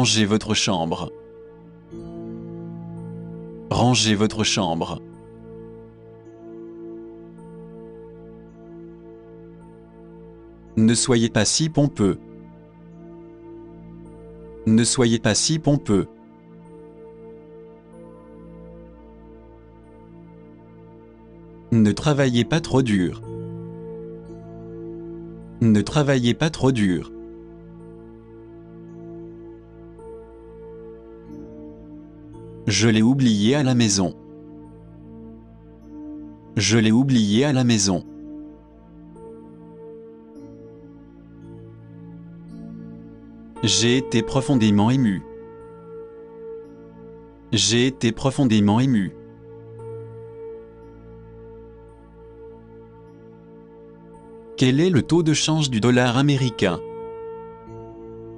Rangez votre chambre. Rangez votre chambre. Ne soyez pas si pompeux. Ne soyez pas si pompeux. Ne travaillez pas trop dur. Ne travaillez pas trop dur. Je l'ai oublié à la maison. Je l'ai oublié à la maison. J'ai été profondément ému. J'ai été profondément ému. Quel est le taux de change du dollar américain?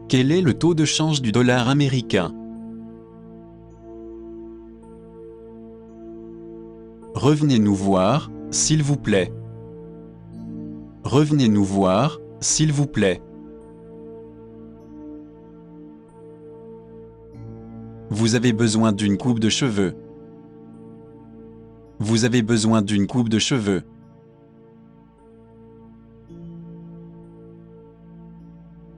Quel est le taux de change du dollar américain? Revenez nous voir, s'il vous plaît. Revenez nous voir, s'il vous plaît. Vous avez besoin d'une coupe de cheveux. Vous avez besoin d'une coupe de cheveux.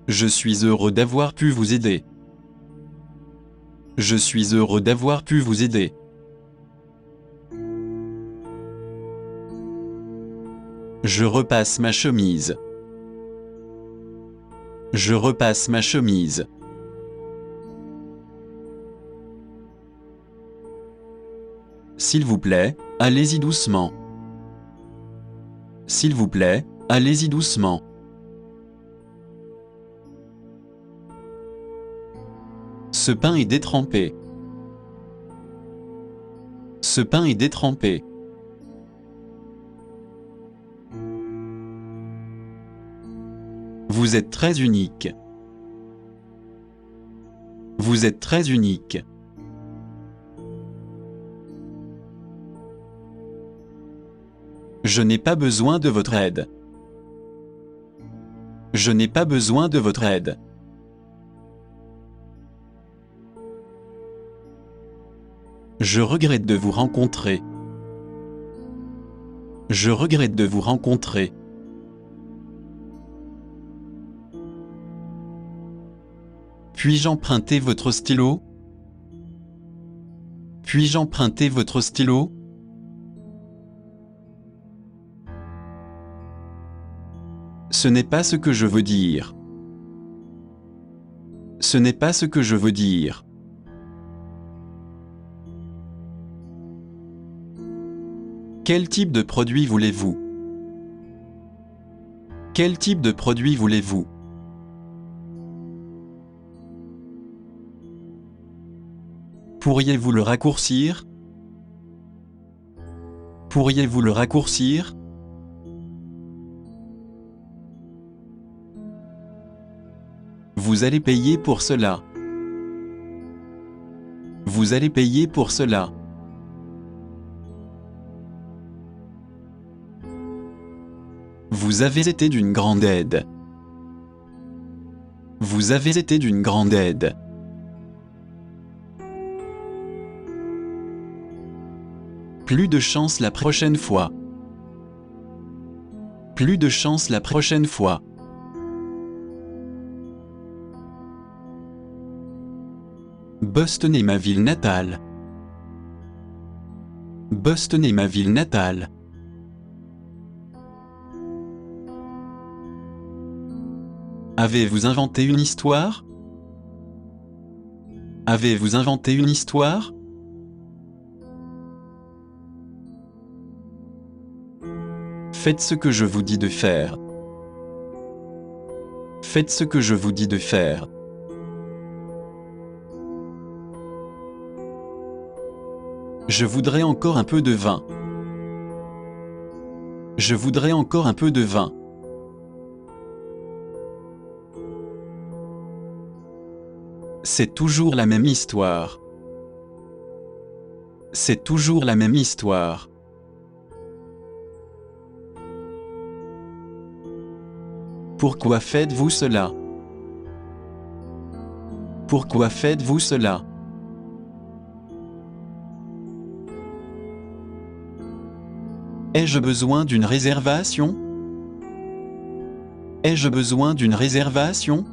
Je suis heureux d'avoir pu vous aider. Je suis heureux d'avoir pu vous aider. Je repasse ma chemise. Je repasse ma chemise. S'il vous plaît, allez-y doucement. S'il vous plaît, allez-y doucement. Ce pain est détrempé. Ce pain est détrempé. Vous êtes très unique. Vous êtes très unique. Je n'ai pas besoin de votre aide. Je n'ai pas besoin de votre aide. Je regrette de vous rencontrer. Je regrette de vous rencontrer. Puis-je emprunter votre stylo? Puis-je emprunter votre stylo? Ce n'est pas ce que je veux dire. Ce n'est pas ce que je veux dire. Quel type de produit voulez-vous? Quel type de produit voulez-vous? Pourriez-vous le raccourcir? Pourriez-vous le raccourcir? Vous allez payer pour cela. Vous allez payer pour cela. Vous avez été d'une grande aide. Vous avez été d'une grande aide. Plus de chance la prochaine fois. Plus de chance la prochaine fois. Boston est ma ville natale. Boston est ma ville natale. Avez-vous inventé une histoire? Avez-vous inventé une histoire? Faites ce que je vous dis de faire. Faites ce que je vous dis de faire. Je voudrais encore un peu de vin. Je voudrais encore un peu de vin. C'est toujours la même histoire. C'est toujours la même histoire. Pourquoi faites-vous cela? Pourquoi faites-vous cela? Ai-je besoin d'une réservation? Ai-je besoin d'une réservation?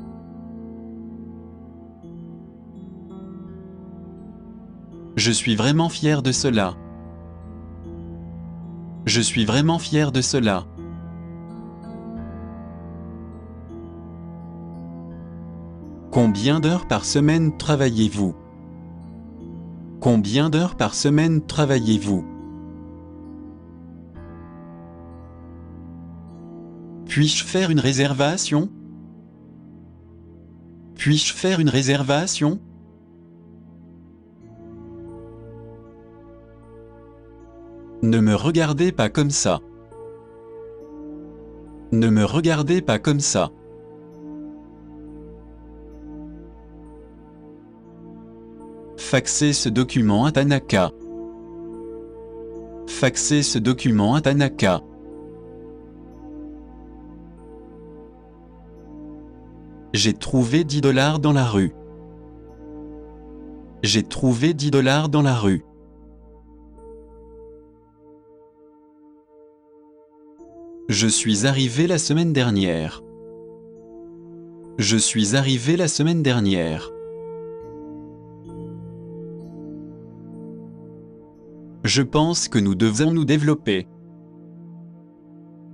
Je suis vraiment fier de cela. Je suis vraiment fier de cela. Combien d'heures par semaine travaillez-vous? Combien d'heures par semaine travaillez-vous? Puis-je faire une réservation? Puis-je faire une réservation? Ne me regardez pas comme ça. Ne me regardez pas comme ça. Faxez ce document à Tanaka. Faxez ce document à Tanaka. J'ai trouvé 10 $ dans la rue. J'ai trouvé 10 $ dans la rue. Je suis arrivé la semaine dernière. Je suis arrivé la semaine dernière. Je pense que nous devons nous développer.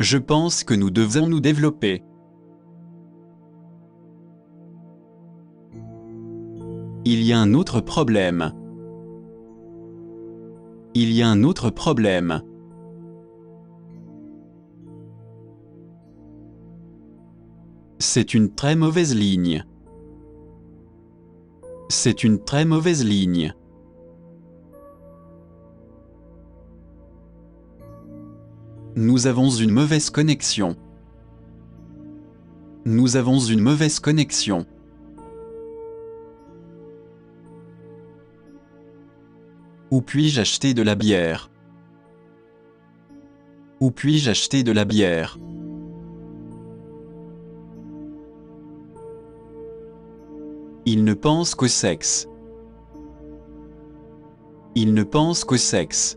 Je pense que nous devons nous développer. Il y a un autre problème. Il y a un autre problème. C'est une très mauvaise ligne. C'est une très mauvaise ligne. Nous avons une mauvaise connexion. Nous avons une mauvaise connexion. Où puis-je acheter de la bière? Où puis-je acheter de la bière? Il ne pense qu'au sexe. Il ne pense qu'au sexe.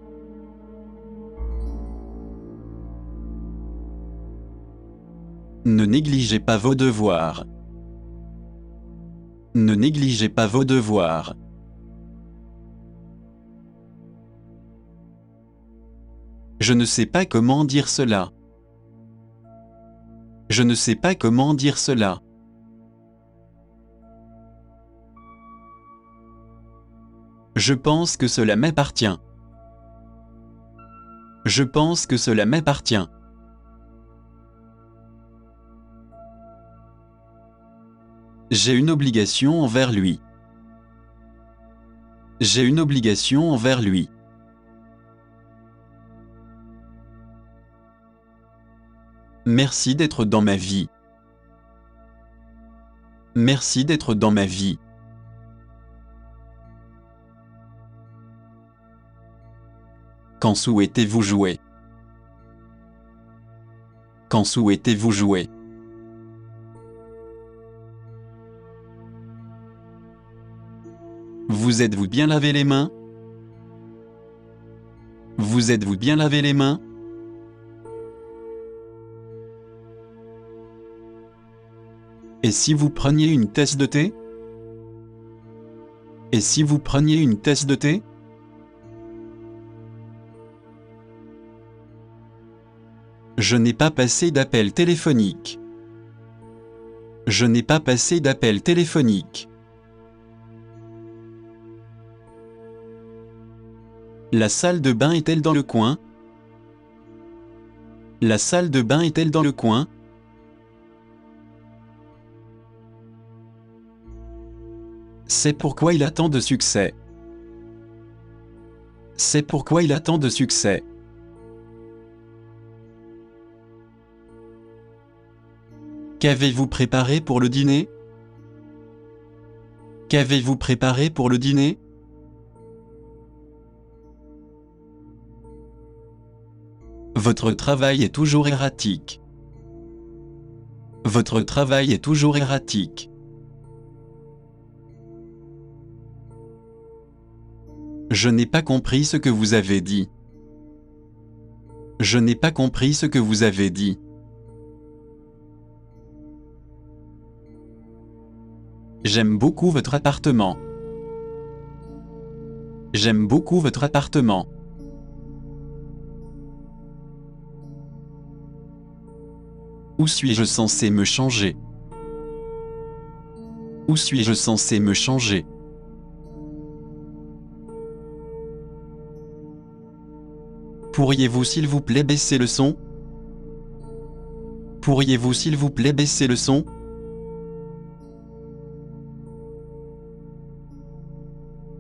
Ne négligez pas vos devoirs. Ne négligez pas vos devoirs. Je ne sais pas comment dire cela. Je ne sais pas comment dire cela. Je pense que cela m'appartient. Je pense que cela m'appartient. J'ai une obligation envers lui. J'ai une obligation envers lui. Merci d'être dans ma vie. Merci d'être dans ma vie. Quand souhaitez-vous jouer? Quand souhaitez-vous jouer? Vous êtes-vous bien lavé les mains? Vous êtes-vous bien lavé les mains? Et si vous preniez une tasse de thé? Et si vous preniez une tasse de thé? Je n'ai pas passé d'appel téléphonique. Je n'ai pas passé d'appel téléphonique. La salle de bain est-elle dans le coin? La salle de bain est-elle dans le coin? C'est pourquoi il a tant de succès. C'est pourquoi il a tant de succès. Qu'avez-vous préparé pour le dîner? Qu'avez-vous préparé pour le dîner? Votre travail est toujours erratique. Votre travail est toujours erratique. Je n'ai pas compris ce que vous avez dit. Je n'ai pas compris ce que vous avez dit. J'aime beaucoup votre appartement. J'aime beaucoup votre appartement. Où suis-je censé me changer? Où suis-je censé me changer? Pourriez-vous s'il vous plaît baisser le son? Pourriez-vous s'il vous plaît baisser le son?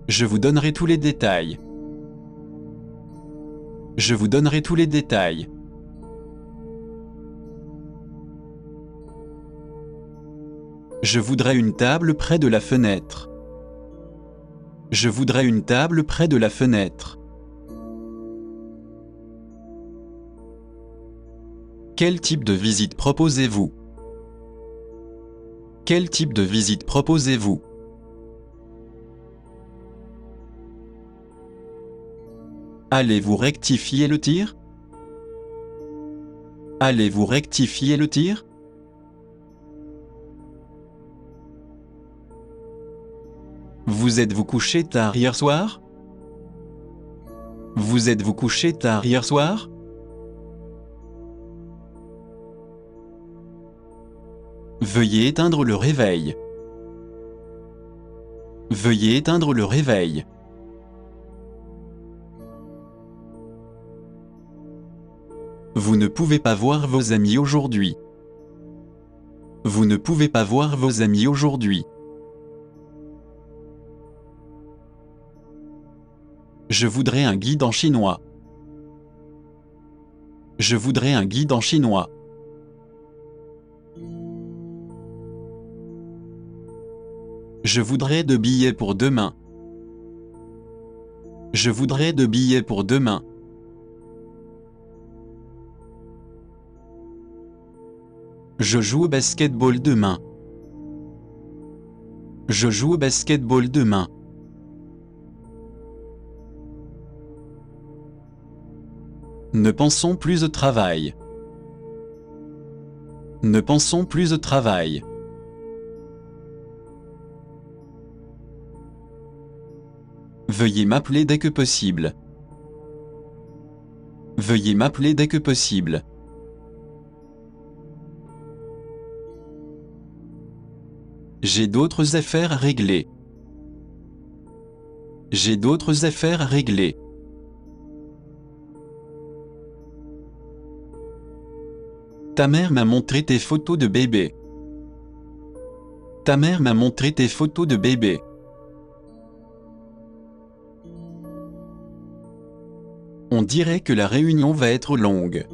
Je vous donnerai tous les détails. Je vous donnerai tous les détails. Je voudrais une table près de la fenêtre. Je voudrais une table près de la fenêtre. Quel type de visite proposez-vous? Quel type de visite proposez-vous? Allez-vous rectifier le tir? Allez-vous rectifier le tir? Vous êtes-vous couché tard hier soir? Vous êtes-vous couché tard hier soir? Veuillez éteindre le réveil. Veuillez éteindre le réveil. Vous ne pouvez pas voir vos amis aujourd'hui. Vous ne pouvez pas voir vos amis aujourd'hui. Je voudrais un guide en chinois. Je voudrais un guide en chinois. Je voudrais 2 billets pour demain. Je voudrais 2 billets pour demain. Je joue au basketball demain. Je joue au basketball demain. Ne pensons plus au travail. Ne pensons plus au travail. Veuillez m'appeler dès que possible. Veuillez m'appeler dès que possible. J'ai d'autres affaires à régler. J'ai d'autres affaires à régler. Ta mère m'a montré tes photos de bébé. Ta mère m'a montré tes photos de bébé. On dirait que la réunion va être longue.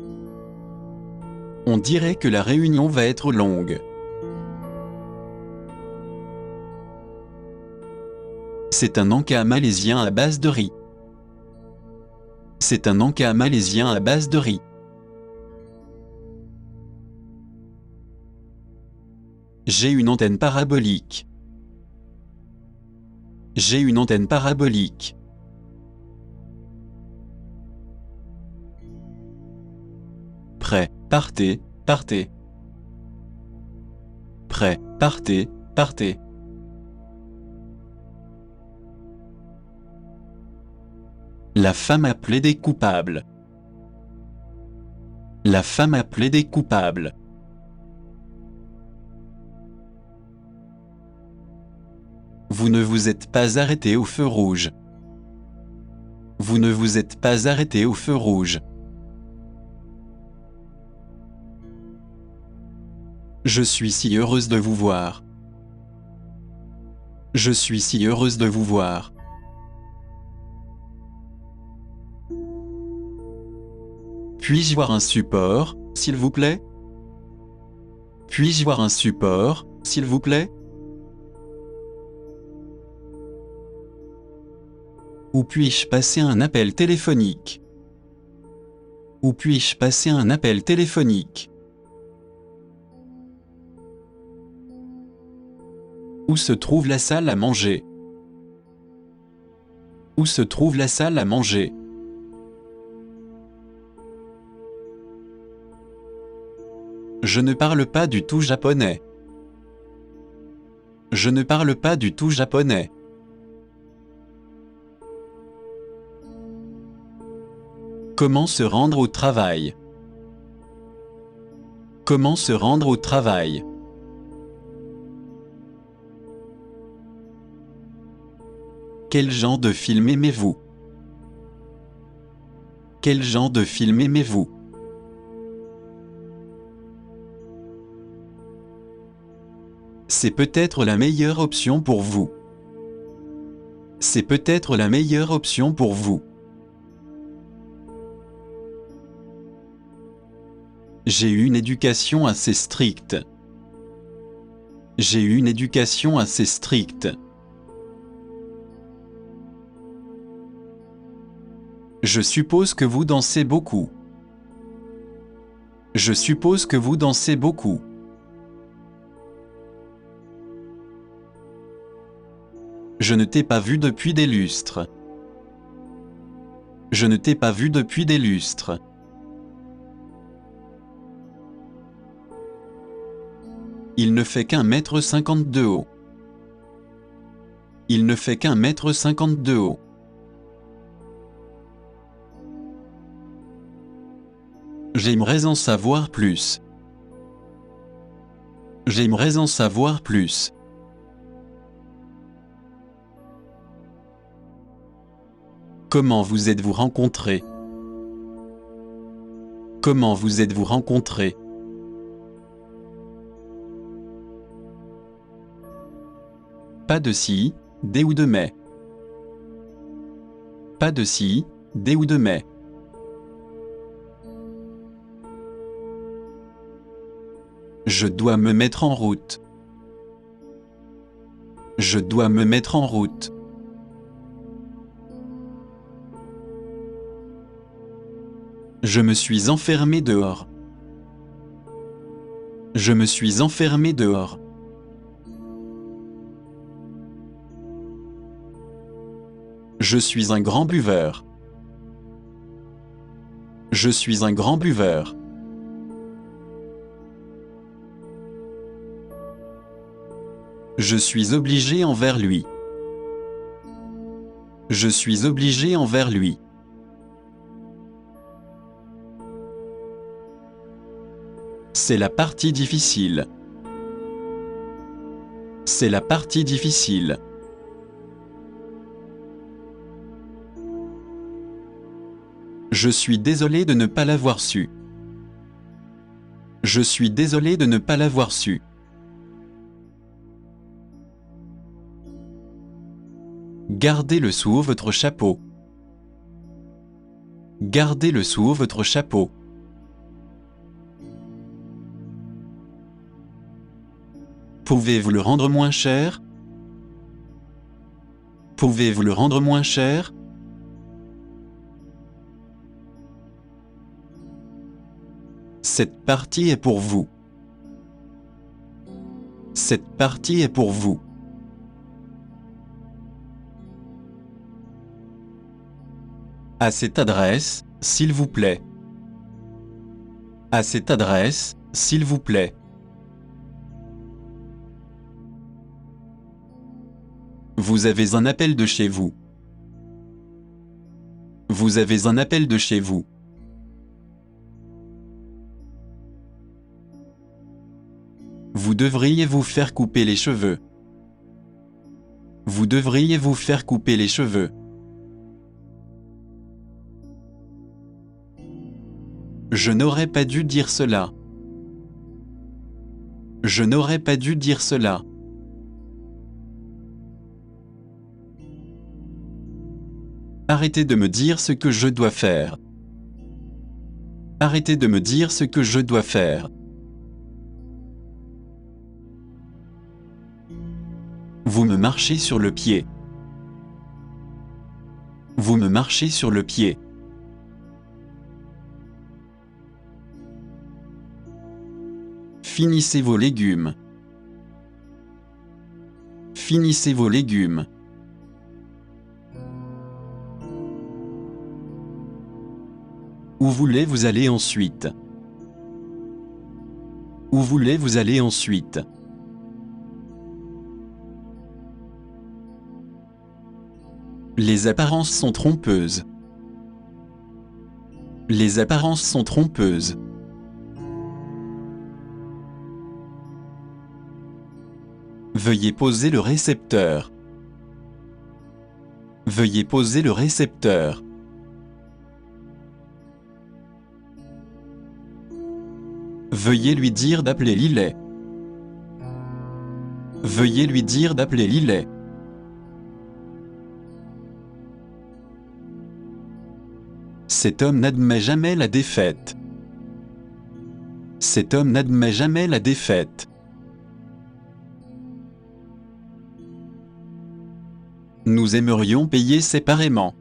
On dirait que la réunion va être longue. C'est un encas malaisien à base de riz. C'est un encas malaisien à base de riz. J'ai une antenne parabolique. J'ai une antenne parabolique. Prêt, partez, partez. Prêt, partez, partez. La femme a plaidé coupable. La femme a plaidé coupable. Vous ne vous êtes pas arrêté au feu rouge. Vous ne vous êtes pas arrêté au feu rouge. Je suis si heureuse de vous voir. Je suis si heureuse de vous voir. Puis-je voir un support, s'il vous plaît? Puis-je voir un support, s'il vous plaît? Où puis-je passer un appel téléphonique? Où puis-je passer un appel téléphonique? Où se trouve la salle à manger? Où se trouve la salle à manger? Je ne parle pas du tout japonais. Je ne parle pas du tout japonais. Comment se rendre au travail? Comment se rendre au travail? Quel genre de film aimez-vous? Quel genre de film aimez-vous? C'est peut-être la meilleure option pour vous. C'est peut-être la meilleure option pour vous. J'ai eu une éducation assez stricte. J'ai eu une éducation assez stricte. Je suppose que vous dansez beaucoup. Je suppose que vous dansez beaucoup. Je ne t'ai pas vu depuis des lustres. Je ne t'ai pas vu depuis des lustres. Il ne fait qu'1,50 m de haut. Il ne fait qu'1,50 m de haut. J'aimerais en savoir plus. J'aimerais en savoir plus. Comment vous êtes-vous rencontrés? Comment vous êtes-vous rencontrés? Pas de si, des ou de mais. Pas de si, des ou de mais. Je dois me mettre en route. Je dois me mettre en route. Je me suis enfermé dehors. Je me suis enfermé dehors. Je suis un grand buveur. Je suis un grand buveur. Je suis obligé envers lui. Je suis obligé envers lui. C'est la partie difficile. C'est la partie difficile. Je suis désolé de ne pas l'avoir su. Je suis désolé de ne pas l'avoir su. Gardez-le sous votre chapeau. Gardez-le sous votre chapeau. Pouvez-vous le rendre moins cher? Pouvez-vous le rendre moins cher? Cette partie est pour vous. Cette partie est pour vous. À cette adresse, s'il vous plaît. À cette adresse, s'il vous plaît. Vous avez un appel de chez vous. Vous avez un appel de chez vous. Vous devriez vous faire couper les cheveux. Vous devriez vous faire couper les cheveux. Je n'aurais pas dû dire cela. Je n'aurais pas dû dire cela. Arrêtez de me dire ce que je dois faire. Arrêtez de me dire ce que je dois faire. Vous me marchez sur le pied. Vous me marchez sur le pied. Finissez vos légumes. Finissez vos légumes. Où voulez-vous aller ensuite? Où voulez-vous aller ensuite? Les apparences sont trompeuses. Les apparences sont trompeuses. Veuillez poser le récepteur. Veuillez poser le récepteur. Veuillez lui dire d'appeler Lillet. Veuillez lui dire d'appeler Lillet. Cet homme n'admet jamais la défaite. Cet homme n'admet jamais la défaite. Nous aimerions payer séparément.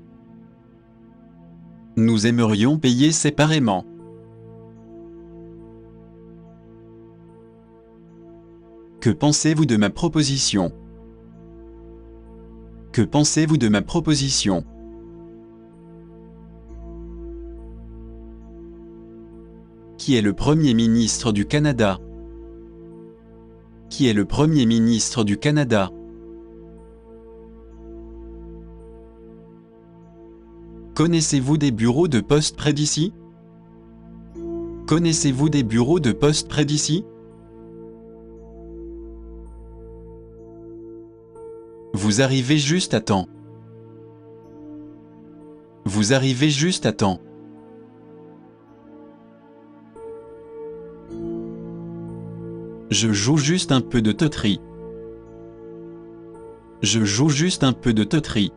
Nous aimerions payer séparément. Que pensez-vous de ma proposition? Que pensez-vous de ma proposition? Qui est le Premier ministre du Canada? Qui est le Premier ministre du Canada? Connaissez-vous des bureaux de poste près d'ici? Connaissez-vous des bureaux de poste près d'ici? Vous arrivez juste à temps. Vous arrivez juste à temps. Je joue juste un peu de teuterie. Je joue juste un peu de teuterie.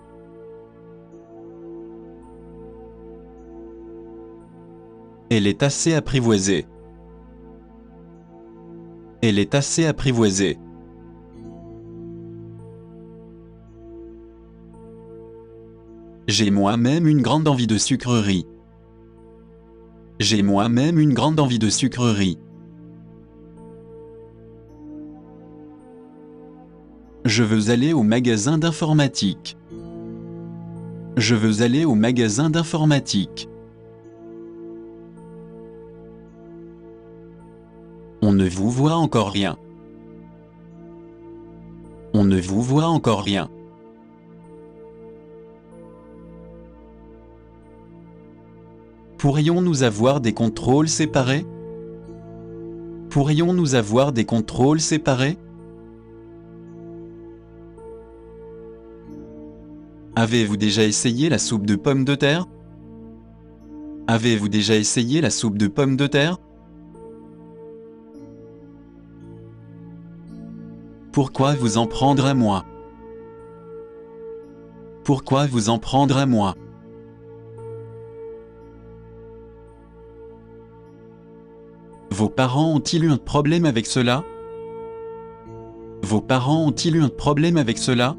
Elle est assez apprivoisée. Elle est assez apprivoisée. J'ai moi-même une grande envie de sucrerie. J'ai moi-même une grande envie de sucrerie. Je veux aller au magasin d'informatique. Je veux aller au magasin d'informatique. On ne vous voit encore rien. On ne vous voit encore rien. Pourrions-nous avoir des contrôles séparés? Pourrions-nous avoir des contrôles séparés? Avez-vous déjà essayé la soupe de pommes de terre? Avez-vous déjà essayé la soupe de pommes de terre? Pourquoi vous en prendre à moi? Pourquoi vous en prendre à moi? Vos parents ont-ils eu un problème avec cela? Vos parents ont-ils eu un problème avec cela?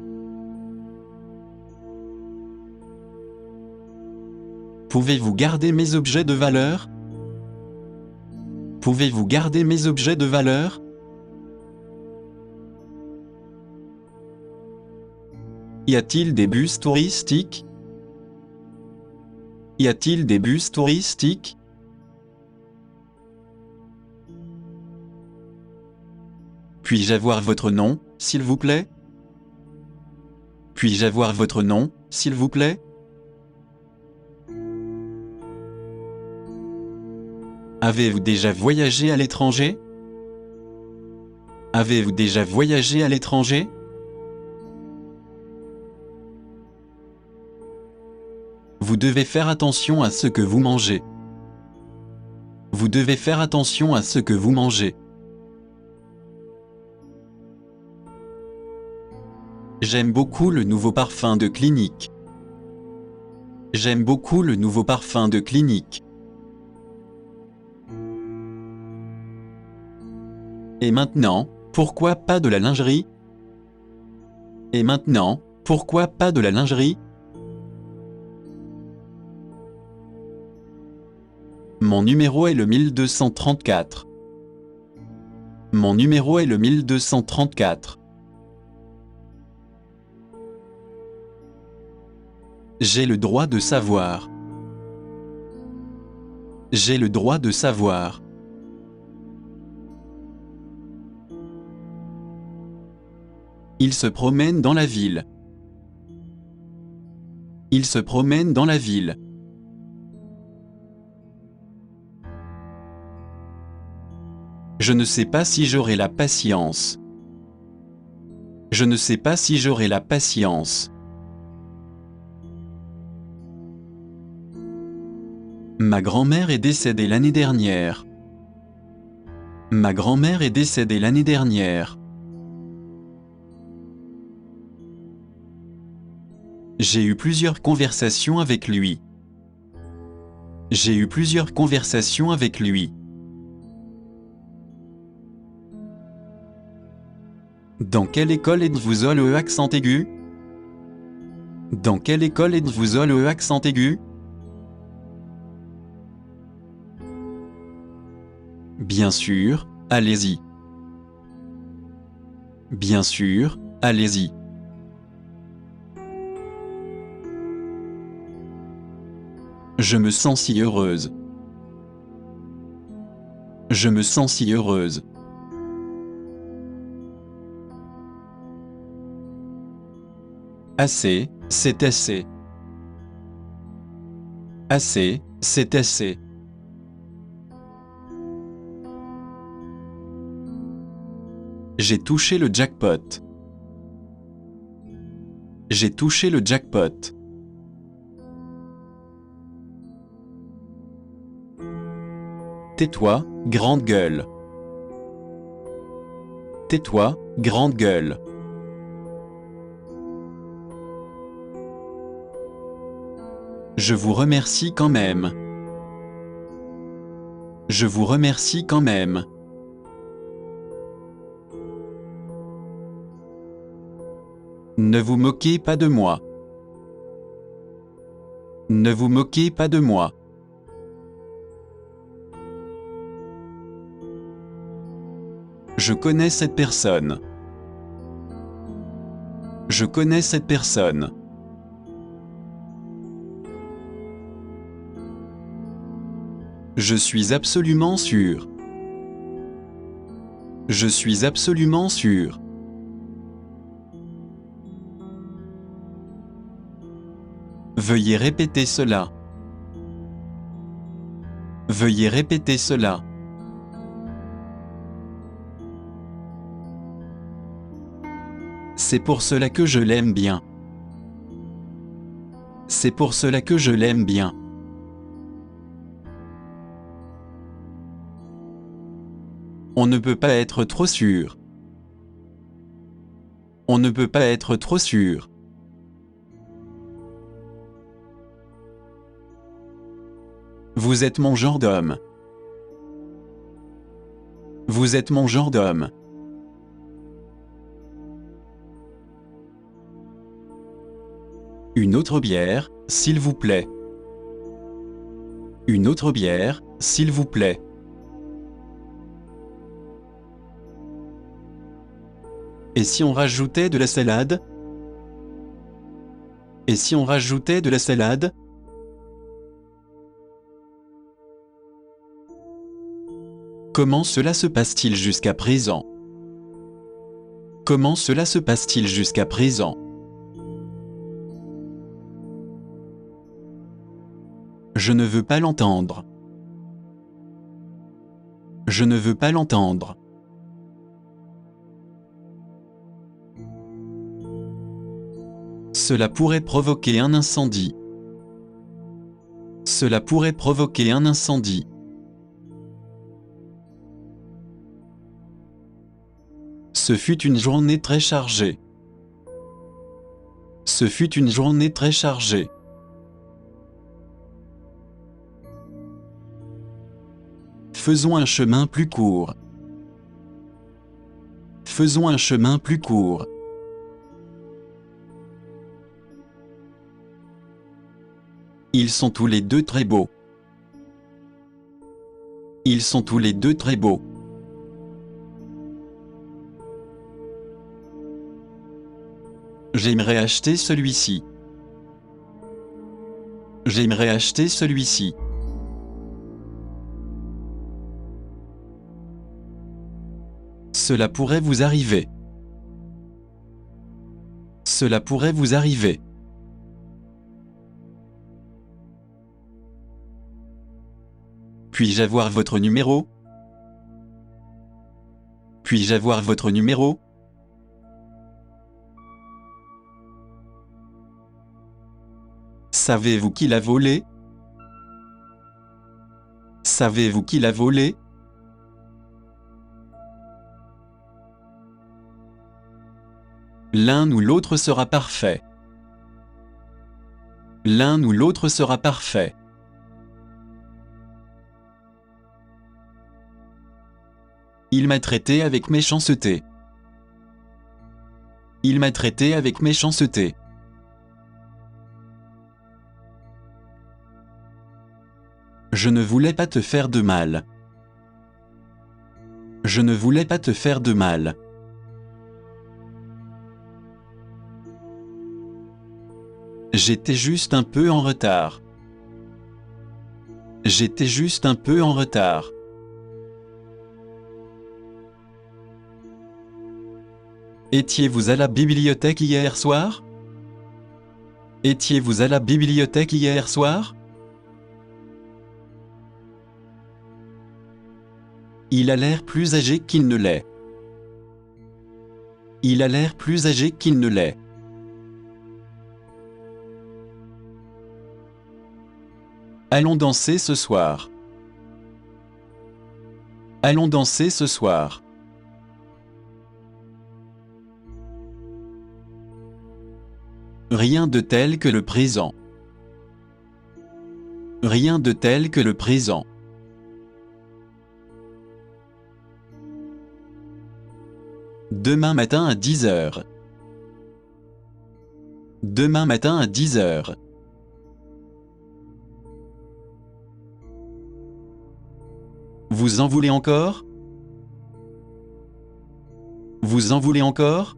Pouvez-vous garder mes objets de valeur? Pouvez-vous garder mes objets de valeur? Y a-t-il des bus touristiques? Y a-t-il des bus touristiques? Puis-je avoir votre nom, s'il vous plaît? Puis-je avoir votre nom, s'il vous plaît? Avez-vous déjà voyagé à l'étranger? Avez-vous déjà voyagé à l'étranger? Vous devez faire attention à ce que vous mangez. Vous devez faire attention à ce que vous mangez. J'aime beaucoup le nouveau parfum de Clinique. J'aime beaucoup le nouveau parfum de Clinique. Et maintenant, pourquoi pas de la lingerie? Et maintenant, pourquoi pas de la lingerie? Mon numéro est le 1234. Mon numéro est le 1234. J'ai le droit de savoir. J'ai le droit de savoir. Il se promène dans la ville. Il se promène dans la ville. Je ne sais pas si j'aurai la patience. Je ne sais pas si j'aurai la patience. Ma grand-mère est décédée l'année dernière. Ma grand-mère est décédée l'année dernière. J'ai eu plusieurs conversations avec lui. J'ai eu plusieurs conversations avec lui. Dans quelle école êtes-vous le accent aigu? Dans quelle école êtes-vous le accent aigu? Bien sûr, allez-y. Bien sûr, allez-y. Je me sens si heureuse. Je me sens si heureuse. Assez, c'est assez. Assez, c'est assez. J'ai touché le jackpot. J'ai touché le jackpot. Tais-toi, grande gueule. Tais-toi, grande gueule. Je vous remercie quand même. Je vous remercie quand même. Ne vous moquez pas de moi. Ne vous moquez pas de moi. Je connais cette personne. Je connais cette personne. Je suis absolument sûr. Je suis absolument sûr. Veuillez répéter cela. Veuillez répéter cela. C'est pour cela que je l'aime bien. C'est pour cela que je l'aime bien. On ne peut pas être trop sûr. On ne peut pas être trop sûr. Vous êtes mon genre d'homme. Vous êtes mon genre d'homme. Une autre bière, s'il vous plaît. Une autre bière, s'il vous plaît. Et si on rajoutait de la salade? Et si on rajoutait de la salade? Comment cela se passe-t-il jusqu'à présent? Comment cela se passe-t-il jusqu'à présent? Je ne veux pas l'entendre. Je ne veux pas l'entendre. Cela pourrait provoquer un incendie. Cela pourrait provoquer un incendie. Ce fut une journée très chargée. Ce fut une journée très chargée. Faisons un chemin plus court. Faisons un chemin plus court. Ils sont tous les deux très beaux. Ils sont tous les deux très beaux. J'aimerais acheter celui-ci. J'aimerais acheter celui-ci. Cela pourrait vous arriver. Cela pourrait vous arriver. Puis-je avoir votre numéro? Puis-je avoir votre numéro? Savez-vous qui l'a volé? Savez-vous qui l'a volé? L'un ou l'autre sera parfait. L'un ou l'autre sera parfait. Il m'a traité avec méchanceté. Il m'a traité avec méchanceté. Je ne voulais pas te faire de mal. Je ne voulais pas te faire de mal. J'étais juste un peu en retard. J'étais juste un peu en retard. Étiez-vous à la bibliothèque hier soir? Étiez-vous à la bibliothèque hier soir? Il a l'air plus âgé qu'il ne l'est. Il a l'air plus âgé qu'il ne l'est. Allons danser ce soir. Allons danser ce soir. Rien de tel que le présent. Rien de tel que le présent. Demain matin à 10 heures. Demain matin à 10 heures. Vous en voulez encore? Vous en voulez encore?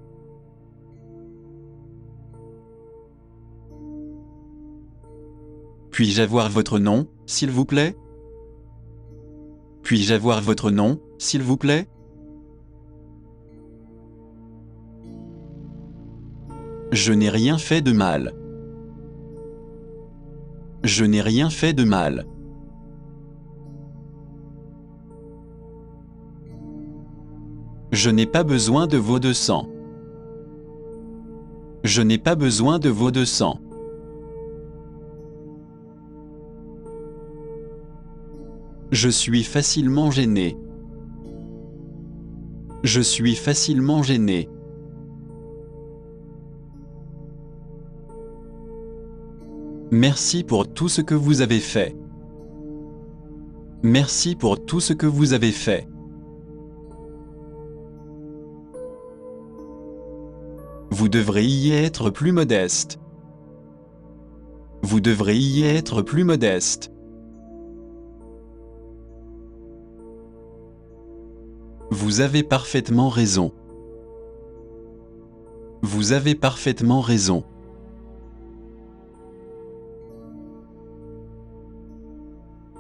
Puis-je avoir votre nom, s'il vous plaît? Puis-je avoir votre nom, s'il vous plaît? Je n'ai rien fait de mal. Je n'ai rien fait de mal. Je n'ai pas besoin de vos 200. Je n'ai pas besoin de vos 200. Je suis facilement gêné. Je suis facilement gêné. Merci pour tout ce que vous avez fait. Merci pour tout ce que vous avez fait. Vous devrez y être plus modeste. Vous devrez y être plus modeste. Vous avez parfaitement raison. Vous avez parfaitement raison.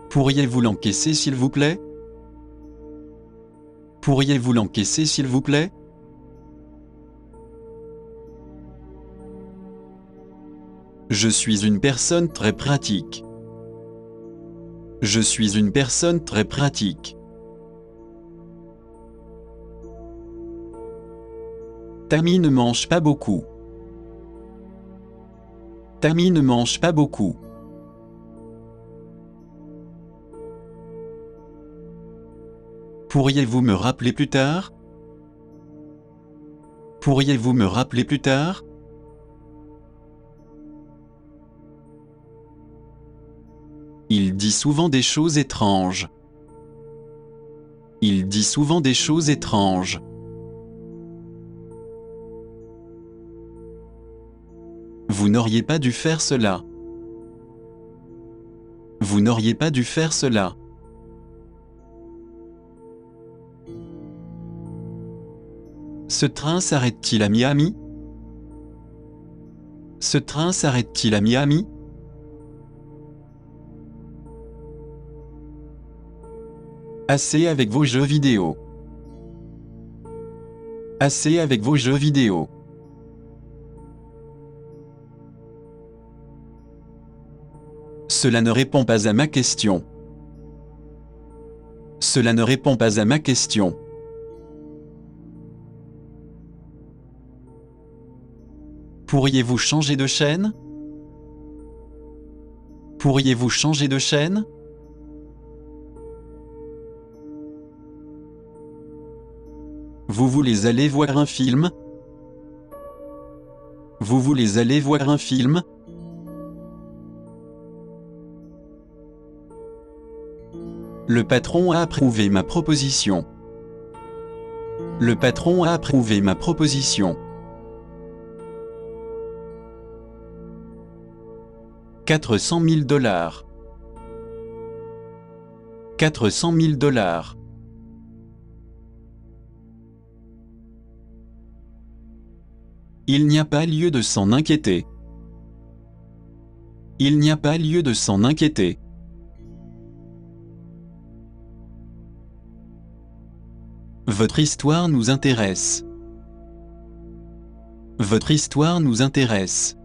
Pourriez-vous l'encaisser s'il vous plaît? Pourriez-vous l'encaisser s'il vous plaît? Je suis une personne très pratique. Je suis une personne très pratique. Tammy ne mange pas beaucoup. Tammy ne mange pas beaucoup. Pourriez-vous me rappeler plus tard? Pourriez-vous me rappeler plus tard? Il dit souvent des choses étranges. Il dit souvent des choses étranges. Vous n'auriez pas dû faire cela. Vous n'auriez pas dû faire cela. Ce train s'arrête-t-il à Miami? Ce train s'arrête-t-il à Miami? Assez avec vos jeux vidéo. Assez avec vos jeux vidéo. Cela ne répond pas à ma question. Cela ne répond pas à ma question. Pourriez-vous changer de chaîne? Pourriez-vous changer de chaîne? Vous voulez aller voir un film? Vous voulez aller voir un film? Le patron a approuvé ma proposition. Le patron a approuvé ma proposition. 400 000 $. 400 000 $. Il n'y a pas lieu de s'en inquiéter. Il n'y a pas lieu de s'en inquiéter. Votre histoire nous intéresse. Votre histoire nous intéresse.